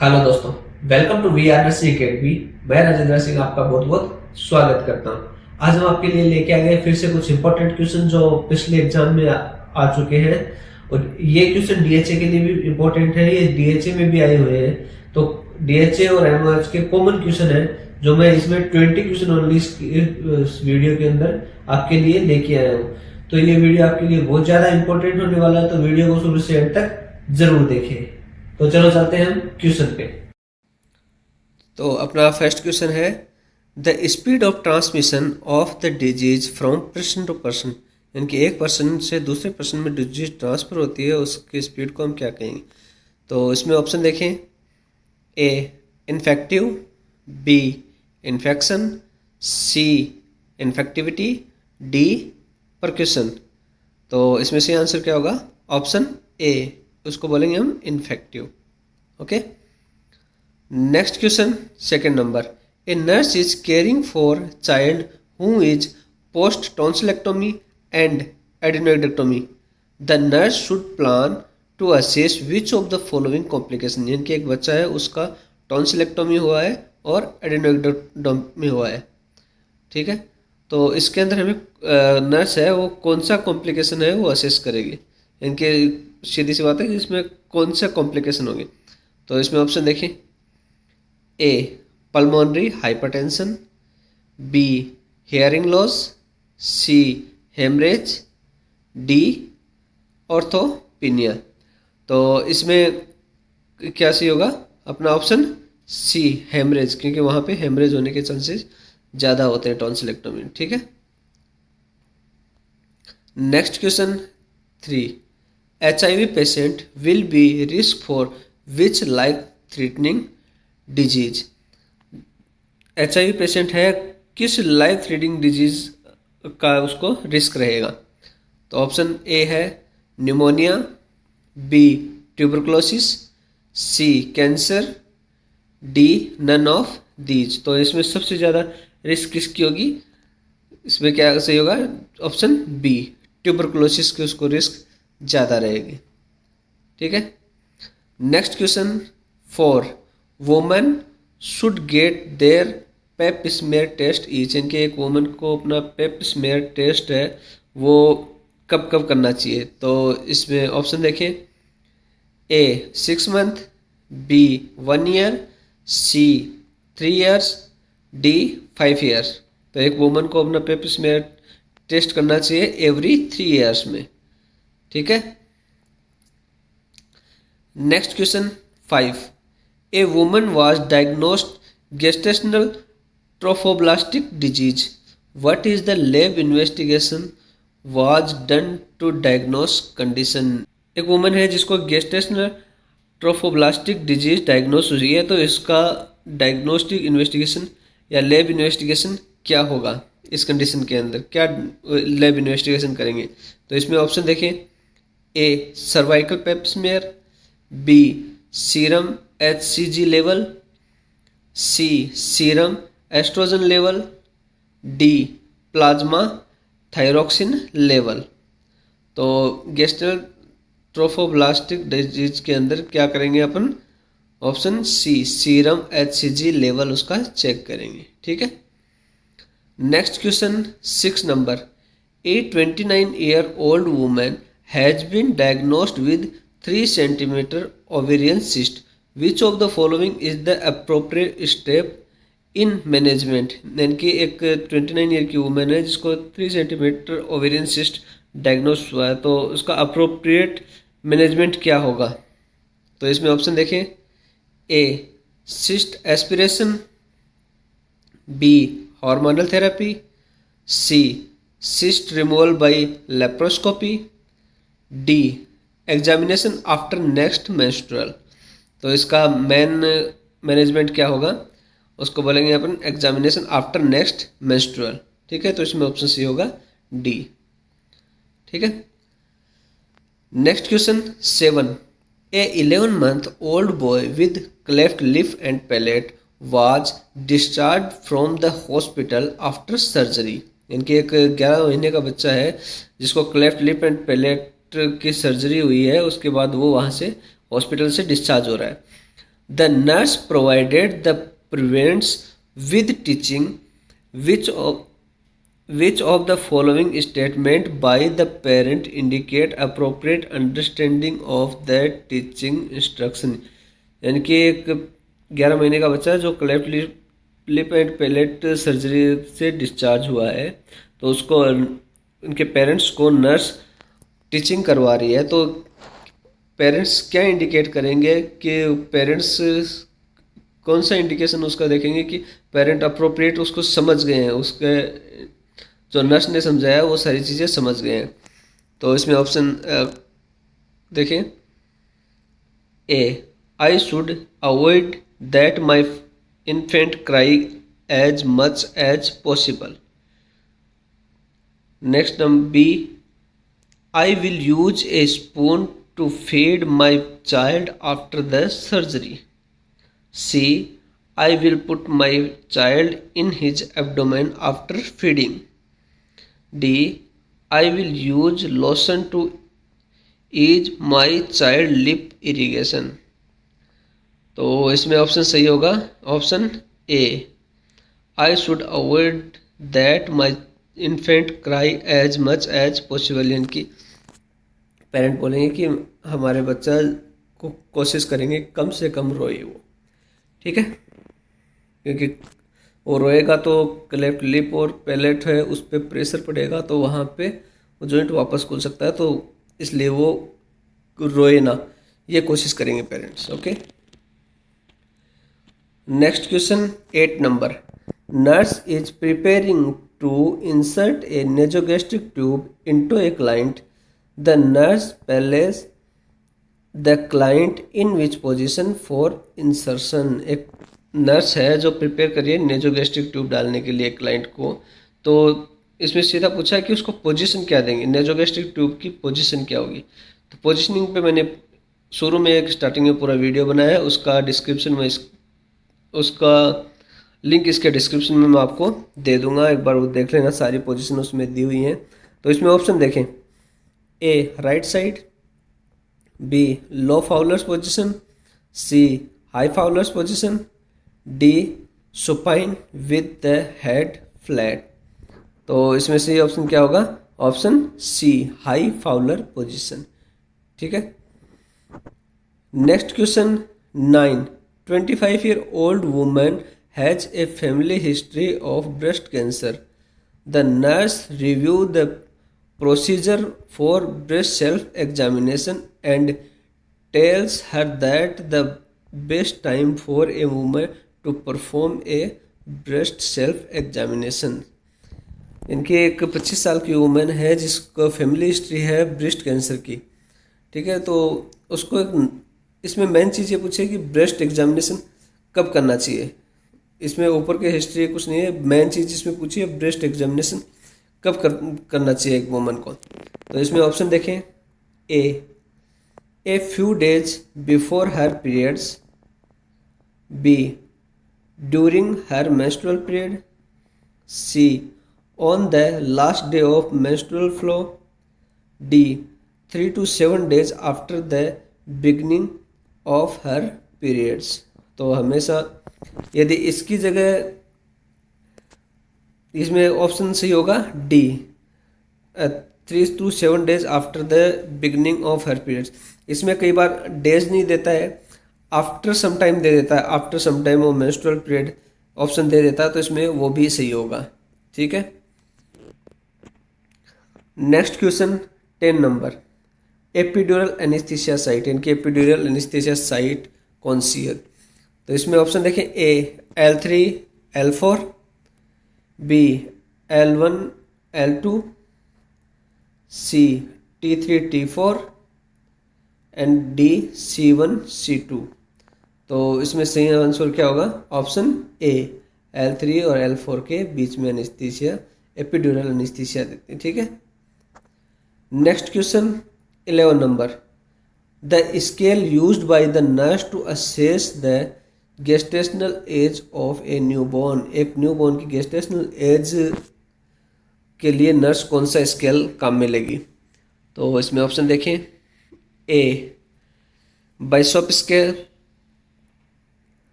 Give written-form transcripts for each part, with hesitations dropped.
Hello दोस्तों, welcome to we are nursery academy. मैं राजेंद्र सिंह आपका बहुत बहुत स्वागत करता हूं। आज हम आपके लिए लेके आ गए फिर से कुछ इंपॉर्टेंट क्वेश्चन जो पिछले एग्जाम में आ चुके हैं। और ये क्वेश्चन डीएचए के लिए भी इंपॉर्टेंट है, ये डीएचए में भी आए हुए हैं। तो डीएचए और एमओएच के कॉमन क्वेश्चन है जो मैं इसमें 20 क्वेश्चन ओनली इस वीडियो के अंदर आपके लिए लेके आया हूँ। तो ये वीडियो आपके लिए बहुत ज्यादा इंपॉर्टेंट होने वाला है, तो वीडियो को शुरू से एंड तक जरूर देखें। तो चलो चलते हैं हम क्वेश्चन पे। तो अपना फर्स्ट क्वेश्चन है, the speed of transmission of the disease from person to person, यानी कि एक पर्सन से दूसरे पर्सन में डिजीज ट्रांसफर होती है, उसकी स्पीड को हम क्या कहेंगे। तो इसमें ऑप्शन देखें, ए इन्फेक्टिव, बी इन्फेक्शन, सी इन्फेक्टिविटी, डी परक्यूशन। तो इसमें से आंसर क्या होगा, ऑप्शन ए, उसको बोलेंगे हम infective. Okay, next question second number, a nurse is caring for child who is post tonsillectomy and adenoidectomy, the nurse should plan to assess which of the following complication, यानी कि एक बच्चा है उसका टॉन्सिलेक्टोमी हुआ है और एडिनोइडेक्टोमी हुआ है। ठीक है, तो इसके अंदर हमें नर्स है वो कौन सा कॉम्प्लिकेशन है वो असेस करेगी, यानी कि सीधी सी बात है कि इसमें कौन सा कॉम्प्लिकेशन होगी। तो इसमें ऑप्शन देखें, A pulmonary hypertension, B hearing loss, C haemorrhage, D orthopnoea. तो इसमें क्या सी होगा, अपना ऑप्शन सी हेमरेज, क्योंकि वहाँ पे हेमरेज होने के चांसेस ज़्यादा होते हैं टॉन्सिलेक्टोमी। ठीक है, next question 3, HIV patient will be risk for which life threatening disease, HIV patient है किस लाइफ थ्रेटनिंग डिजीज का उसको रिस्क रहेगा। तो ऑप्शन ए है pneumonia, B tuberculosis, C cancer, D none of these. तो इसमें सबसे ज़्यादा रिस्क किसकी होगी, इसमें क्या सही होगा, ऑप्शन बी ट्यूबरकुलोसिस की उसको रिस्क ज़्यादा रहेगी। ठीक है, next question 4, women should get their pap smear test each, यानी कि एक वुमेन को अपना पेप स्मेयर टेस्ट है वो कब कब करना चाहिए। तो इसमें ऑप्शन देखें, ए 6 मंथ, बी 1 ईयर, सी 3 ईयर्स, डी 5 ईयर्स। तो एक वुमेन को अपना पेप स्मेयर टेस्ट करना चाहिए एवरी 3 ईयर्स में। ठीक है, next question 5, a woman was diagnosed gestational trophoblastic disease, what is the lab investigation was done to diagnose condition। एक वुमन है जिसको गेस्टेशनल ट्रोफोब्लास्टिक डिजीज डायग्नोस हुई है, तो इसका डायग्नोस्टिक इन्वेस्टिगेशन या लैब इन्वेस्टिगेशन क्या होगा, इस कंडीशन के अंदर क्या लैब इन्वेस्टिगेशन करेंगे। तो इसमें ऑप्शन देखें, A cervical pap smear, B serum HCG level, C serum oestrogen level, D plasma thyroxine level. तो गेस्ट्रल ट्रोफोब्लास्टिक डिजीज के अंदर क्या करेंगे अपन, option C serum HCG level उसका चेक करेंगे। ठीक है, next question 6 number, a 29 year old women has been diagnosed with 3 centimetre ovarian cyst, which of the following is the appropriate step in management, यानी कि एक 29 ईयर की women है जिसको 3 सेंटीमीटर ओवेरियन सिस्ट डायग्नोस हुआ है, तो उसका अप्रोप्रिएट मैनेजमेंट क्या होगा। तो इसमें ऑप्शन देखें, A cyst aspiration, B hormonal therapy, C cyst removal by laparoscopy, D examination after next menstrual. तो इसका मेन मैनेजमेंट क्या होगा, उसको बोलेंगे अपन एग्जामिनेशन आफ्टर नेक्स्ट मेंस्ट्रुअल। ठीक है, तो इसमें ऑप्शन सी होगा डी। ठीक है, next question 7, A 11 month old boy with cleft lip and palate was discharged from the hospital after surgery, यानी कि एक 11 महीने का बच्चा है जिसको क्लेफ्ट लिप एंड पैलेट की सर्जरी हुई है, उसके बाद वो वहाँ से हॉस्पिटल से डिस्चार्ज हो रहा है। The nurse provided the prevents with teaching which of the following statement by the parent indicate appropriate understanding of the teaching instruction। यानी कि एक 11 महीने का बच्चा जो cleft lip and palate surgery से डिस्चार्ज हुआ है, तो उसको उनके पेरेंट्स को नर्स टीचिंग करवा रही है, तो पेरेंट्स क्या इंडिकेट करेंगे कि पेरेंट्स कौन सा इंडिकेशन उसका देखेंगे कि पेरेंट अप्रोप्रिएट उसको समझ गए हैं, उसके जो नर्स ने समझाया वो सारी चीज़ें समझ गए हैं। तो इसमें ऑप्शन देखें, A, I should avoid that my infant cry as much as possible. Next number B, I will use a spoon to feed my child after the surgery. C, I will put my child in his abdomen after feeding. D, I will use lotion to ease my child lip irrigation। तो इसमें option सही होगा option A, I should avoid that my infant cry as much as possible. यानी कि parent बोलेंगे कि हमारे बच्चा को कोशिश करेंगे कम से कम रोए वो, ठीक है, क्योंकि वो रोएगा तो क्लेफ्ट लिप और पैलेट है उस पर प्रेशर पड़ेगा, तो वहाँ पे वो जॉइंट वापस खुल सकता है, तो इसलिए वो रोए ना, ये कोशिश करेंगे parents. Okay, next question 8 number, nurse is preparing to insert a nasogastric tube into a client. The nurse place the client in which position for insertion. एक नर्स है जो प्रिपेयर करिए नेजोगैस्ट्रिक ट्यूब डालने के लिए क्लाइंट को, तो इसमें सीधा पूछा है कि उसको पोजीशन क्या देंगे, नेजोगैस्ट्रिक ट्यूब की पोजीशन क्या होगी। तो पोजीशनिंग पे मैंने शुरू में एक स्टार्टिंग में पूरा वीडियो बनाया है, उसका डिस्क्रिप्शन में उसका लिंक इसके डिस्क्रिप्शन में मैं आपको दे दूंगा, एक बार वो देख लेना, सारी पोजीशन उसमें दी हुई हैं। तो इसमें ऑप्शन देखें, A right side, B low Fowler's position, C high Fowler's position, D supine with the head flat. तो इसमें से ऑप्शन क्या होगा, option C high Fowler position, ठीक है। Next question 9, 25 year old woman has a family history of breast cancer. The nurse review the procedure for breast self examination and tells her that the best time for a woman to perform A breast self examination. इनकी एक 25 साल की women है जिसको family history है breast cancer की, ठीक है। तो उसको इसमें मेन चीज़ ये पूछे कि ब्रेस्ट एग्जामिनेशन कब करना चाहिए। इसमें ऊपर के हिस्ट्री कुछ नहीं है, मेन चीज़ इसमें पूछी है ब्रेस्ट एग्जामिनेशन कब करना चाहिए एक वुमन को। तो इसमें ऑप्शन देखें, A few days before her periods, B during her menstrual period, C on the last day of menstrual flow, D 3 to 7 days after the beginning of her periods। तो हमेशा यदि इसकी जगह इसमें ऑप्शन सही होगा D 3 to 7 days after the beginning of her periods। इसमें कई बार डेज नहीं देता है, आफ्टर सम टाइम दे देता है, आफ्टर सम टाइम वो मेंस्ट्रुअल पीरियड ऑप्शन दे देता है, तो इसमें वो भी सही होगा, ठीक है। Next question 10 number, epidural anaesthesia site, इनकी एपिड्यूरल एनेस्थीसिया साइट कौन सी है। तो इसमें ऑप्शन देखें, A L3 L4, B L1 L2, C T3 T4 and D C1 C2। तो इसमें सही आंसर क्या होगा, ऑप्शन ए L3 और L4 के बीच में एनेस्थीसिया एपिड्यूरल एनेस्थीसिया देते हैं, ठीक है। Next question 11 number, the scale used by the nurse to assess the gestational age of a newborn. एक न्यूबॉर्न की गेस्टेशनल एज के लिए नर्स कौन सा स्केल काम में लेगी। तो इसमें ऑप्शन देखें, A Bishop scale,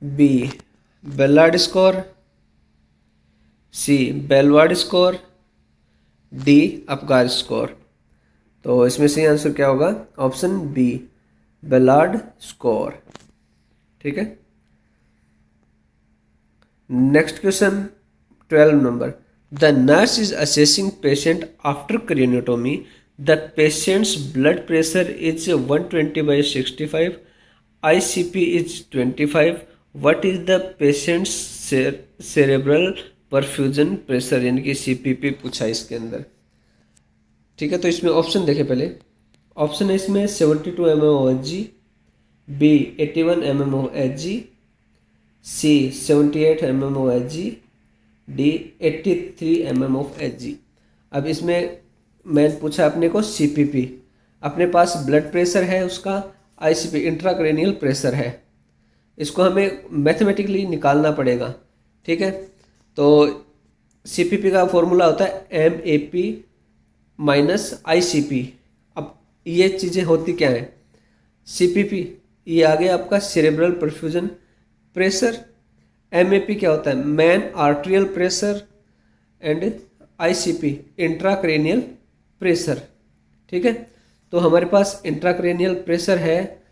B Ballard score, C Belward score, D Apgar score. तो इसमें से आंसर क्या होगा? Option B Ballard score. ठीक है। Next question 12 number, the nurse is assessing patient after craniotomy, the patient's blood pressure is 120/65, ICP is 25, what is the patient's cerebral perfusion pressure, यानी कि CPP पूछा इसके अंदर। ठीक है, तो इसमें ऑप्शन देखें पहले। ऑप्शन है इसमें 72 mmHg, बी 81 mmHg, सी 78 mmHg, डी 83 mmHg। अब इसमें मैं पूछा अपने को CPP, अपने पास ब्लड प्रेशर है उसका, ICP इंट्राक्रेनियल प्रेशर है, इसको हमें मैथमेटिकली निकालना पड़ेगा। ठीक है, तो CPP का फॉर्मूला होता है MAP माइनस ICP। अब ये चीज़ें होती क्या है? CPP ये आ गया आपका सेरेब्रल परफ्यूजन प्रेशर, MAP क्या होता है? Man arterial pressure, and ICP intracranial pressure. ठीक है, तो हमारे पास इंट्राक्रेनियल प्रेशर है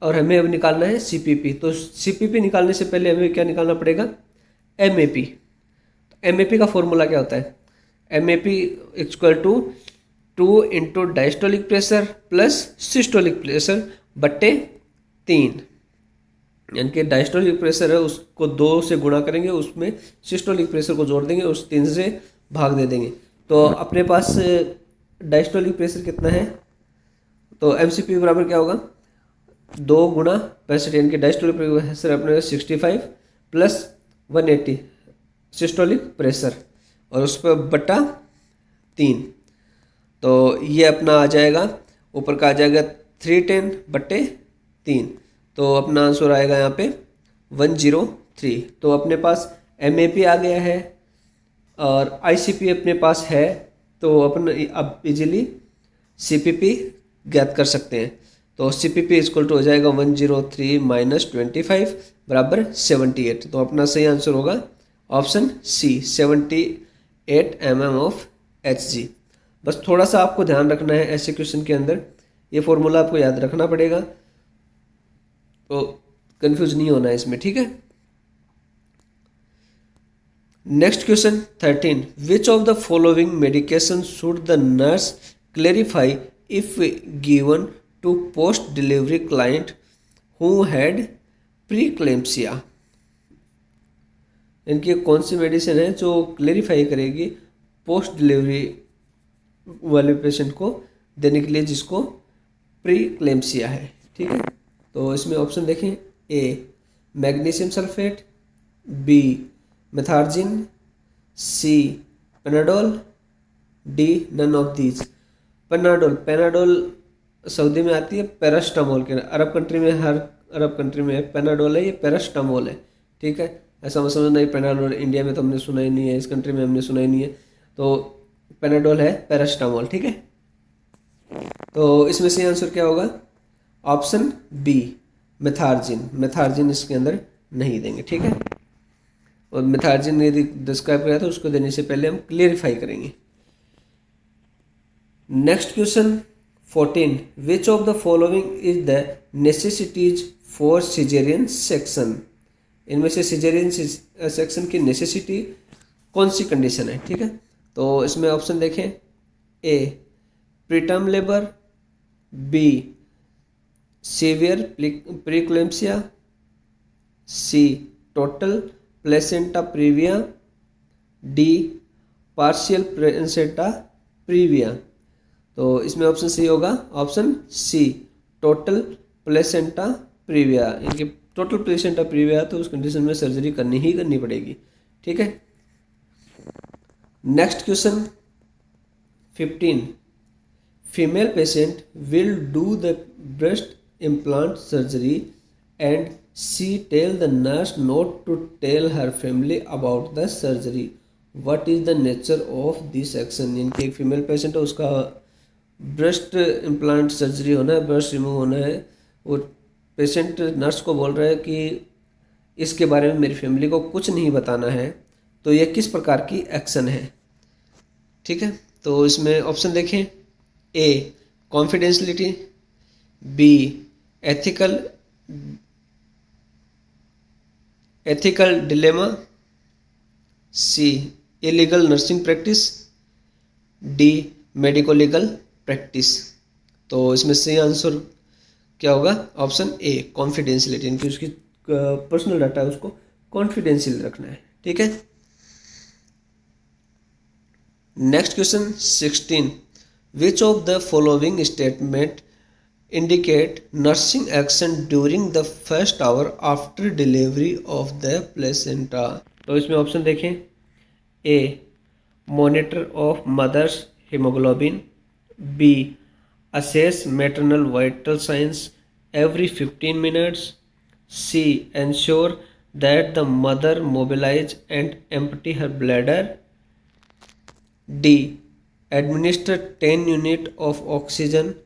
और हमें अब निकालना है CPP। तो CPP निकालने से पहले हमें क्या निकालना पड़ेगा? MAP। तो MAP का फॉर्मूला क्या होता है? MAP equal to 2 into diastolic pressure plus systolic pressure बट्टे 3, यानी कि डायस्टोलिक प्रेशर है उसको 2 से गुणा करेंगे, उसमें सिस्टोलिक प्रेशर को जोड़ देंगे, उस 3 से भाग दे देंगे। तो अपने पास डायस्टोलिक प्रेशर कितना है? तो MCP बराबर क्या होगा? 2 गुणा 65, यानी कि डायस्टोलिक प्रेशर अपने 65 प्लस 180 सिस्टोलिक प्रेशर और उस पर बटा 3। तो ये अपना आ जाएगा, ऊपर का आ जाएगा 310 बट्टे 3। तो अपना आंसर आएगा यहाँ पे 103। तो अपने पास MAP आ गया है और ICP अपने पास है, तो अपन अब इजीली CPP ज्ञात कर सकते हैं। तो CPP इक्वल टू हो जाएगा 103 माइनस 25 बराबर 78। तो अपना सही आंसर होगा ऑप्शन सी 78 mmHg। बस थोड़ा सा आपको ध्यान रखना है ऐसे क्वेश्चन के अंदर, ये फॉर्मूला आपको याद रखना पड़ेगा, तो कंफ्यूज नहीं होना है इसमें। ठीक है। Next question 13, which of the following medication should the nurse clarify if given to post delivery client who had preeclampsia, इनकी कौन सी मेडिसिन है जो क्लेरिफाई करेगी पोस्ट डिलीवरी वाले पेशेंट को देने के लिए जिसको प्रीक्लेम्सिया है। ठीक है, तो इसमें ऑप्शन देखें, A magnesium sulphate, B Methergine, C Panadol, D none of these. Panadol Saudi में आती है पैरास्टामोल के, अरब कंट्री में, हर अरब कंट्री में पेनाडोल है, ये पैरास्टामोल है। ठीक है, ऐसा मत समझना, पेनाडोल इंडिया में तो हमने सुना ही नहीं है, इस कंट्री में हमने सुना ही नहीं है, तो पेनाडोल है पैरास्टामोल। ठीक है, तो इसमें से आंसर क्या होगा? ऑप्शन बी मेथार्जिन इसके अंदर नहीं देंगे। ठीक है, और मेथार्जिन यदि डिस्क्राइब किया तो उसको देने से पहले हम क्लियरिफाई करेंगे। Next question 14, which of the following is the necessities for caesarean section, इनमें से सिजेरियन सेक्शन की नेसेसिटी कौन सी कंडीशन है? ठीक है, तो इसमें ऑप्शन देखें, A preterm labour, B severe preeclampsia, C total placenta previa, D partial placenta previa. तो इसमें ऑप्शन सी होगा, option C total placenta previa, इनकी टोटल प्लेसेंटा प्रीविया, तो उस कंडीशन में सर्जरी करनी ही करनी पड़ेगी। ठीक है। Next question 15, female patient will do the breast implant surgery and she tell the nurse not to tell her family about the surgery, what is the nature of this action। इनकी एक female patient है, उसका breast implant surgery होना है, breast remove होना है, वो patient nurse को बोल रहा है कि इसके बारे में मेरी फैमिली को कुछ नहीं बताना है, तो यह किस प्रकार की एक्शन है? ठीक है, तो इसमें ऑप्शन देखें। A confidentiality, B ethical ethical dilemma, C illegal nursing practice, D medico legal practice. तो इसमें सही आंसर क्या होगा? ऑप्शन ए कॉन्फिडेंशियलिटी, इनकी उसकी पर्सनल डाटा है उसको कॉन्फिडेंशियल रखना है। ठीक है, next question 16, which of the following statement indicate nursing action during the first hour after delivery of the placenta? तो इसमें ऑप्शन देखें। A monitor of mother's hemoglobin, B assess maternal vital signs every 15 minutes, C ensure that the mother mobilize and empty her bladder, D administer 10 unit of oxygen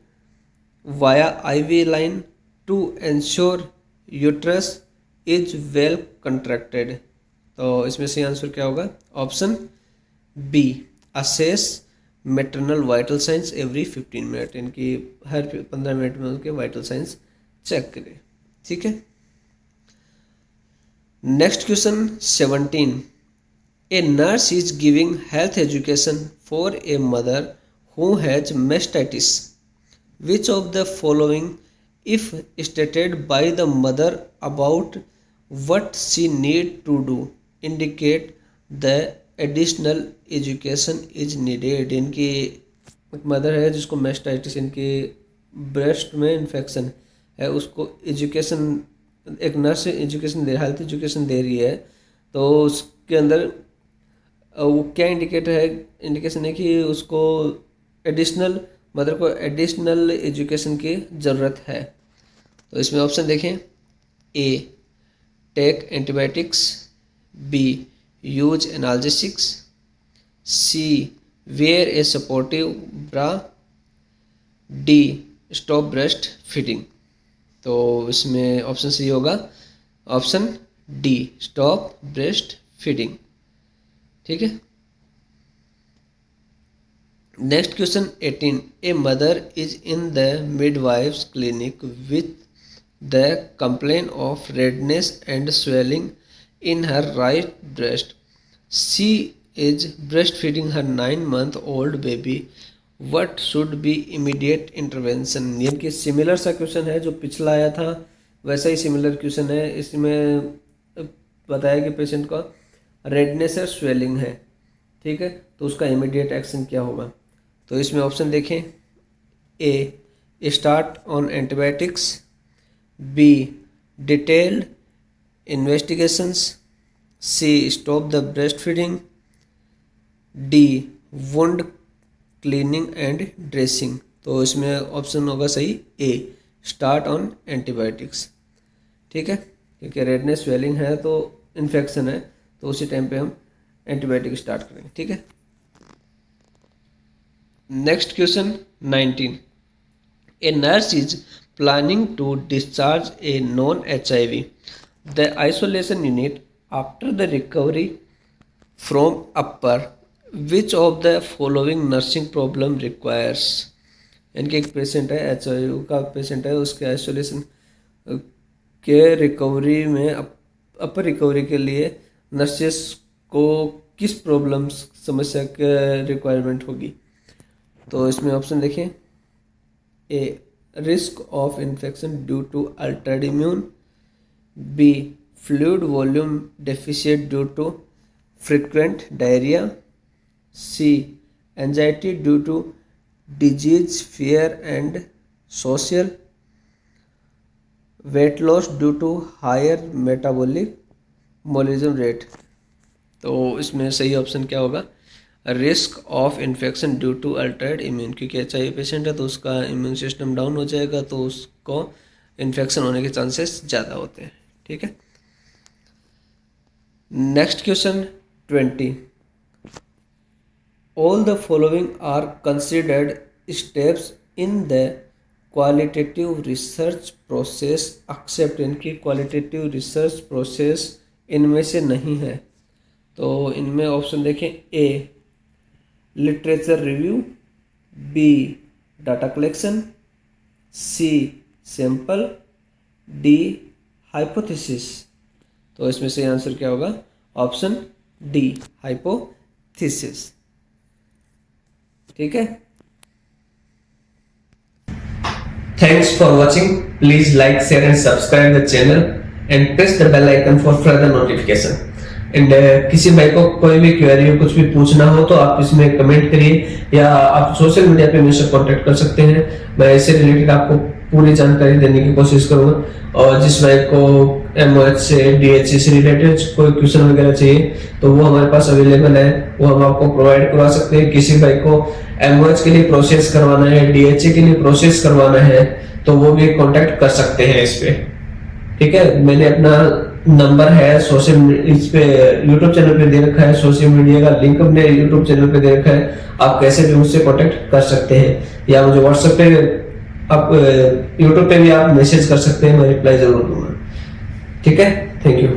via IV line to ensure uterus is well contracted। तो इसमें सही answer क्या होगा? Option B assess maternal vital signs every 15 minute, इनकी हर 15 minute में उनके vital science check करें। ठीक है, next question 17, A nurse is giving health education for a mother who has mastitis, which of the following if stated by the mother about what she need to do indicate the additional education is needed? इनकी एक mother है जिसको mastitis, इनके breast में infection है, उसको education, एक nurse education दे, health education दे रही है, तो उसके अंदर वो क्या इंडिकेशन है कि उसको एडिशनल, मदर को एडिशनल एजुकेशन की ज़रूरत है। तो इसमें ऑप्शन देखें। A take antibiotics, B use analgesics, C wear a supportive bra, D stop breast feeding. तो इसमें ऑप्शन सी होगा, option D stop breast feeding. ठीक है, next question 18, a mother is in the midwife's clinic with the complain of redness and swelling in her right breast, she is breast feeding her 9 month old baby, what should be immediate intervention. यानी कि similar सा question है जो पिछला आया था, वैसा ही similar question है। इसमें बताया कि पेशेंट का रेडनेस और स्वेलिंग है, ठीक है, तो उसका इमीडिएट एक्शन क्या होगा। तो इसमें ऑप्शन देखें। A start on antibiotics, B detailed investigations, C stop the breast feeding, D wound cleaning and dressing. तो इसमें ऑप्शन होगा सही ए स्टार्ट ऑन एंटीबायोटिक्स। ठीक है, क्योंकि रेडनेस स्वेलिंग है तो इन्फेक्शन है, तो उसी टाइम पे हम एंटीबायोटिक स्टार्ट करेंगे। ठीक है, next question 19, a nurse is planning to discharge a non HIV the isolation unit after the recovery from upper, which of the following nursing problem requires. इनके एक पेशेंट है, HIV का patient है, उसके isolation के रिकवरी में, अपर recovery के लिए नर्सेस को किस प्रॉब्लम समस्या के रिक्वायरमेंट होगी। तो इसमें ऑप्शन देखें। A risk of infection due to altered immune, B fluid volume deficient due to frequent diarrhoea, C anxiety due to disease fear and social, weight loss due to higher metabolic मोलिज्म rate. तो इसमें सही option क्या होगा? Risk of infection due to altered immune, क्योंकि HIV patient है तो उसका इम्यून सिस्टम डाउन हो जाएगा, तो उसको इन्फेक्शन होने के चांसेस ज़्यादा होते हैं। ठीक है, next question 20, all the following are considered steps in the qualitative research process except, इनकी क्वालिटेटिव रिसर्च प्रोसेस इनमें से नहीं है। तो इनमें ऑप्शन देखें, A literature review, B data collection, C sample, D hypothesis. तो इसमें से आंसर क्या होगा? Option D hypothesis. ठीक है, Thanks for watching. Please like, share and subscribe the channel and press the bell icon for further notification. And किसी भाई को कोई भी क्वेरी हो, कुछ भी पूछना हो तो आप इसमें कमेंट करिए या आप सोशल मीडिया पे मुझसे कांटेक्ट कर सकते हैं। मैं इससे रिलेटेड आपको पूरी जानकारी देने की कोशिश करूंगा। और जिस भाई को एमओएच से डीएचए से रिलेटेड कोई क्वेश्चन वगैरह चाहिए तो वो हमारे पास अवेलेबल है, वो हम आपको प्रोवाइड करवा सकते हैं। किसी भाई को एमओएच के लिए प्रोसेस करवाना है, डीएचए के लिए प्रोसेस करवाना है तो वो भी कांटेक्ट कर सकते हैं इस पे। ठीक है, मैंने अपना नंबर है सोशल इस पे यूट्यूब चैनल पे दे रखा है, सोशल मीडिया का लिंक अपने यूट्यूब चैनल पे दे रखा है। आप कैसे भी मुझसे कांटेक्ट कर सकते हैं या मुझे व्हाट्सएप पे, आप यूट्यूब पे भी आप मैसेज कर सकते हैं, मैं रिप्लाई जरूर दूंगा। ठीक है, थैंक यू।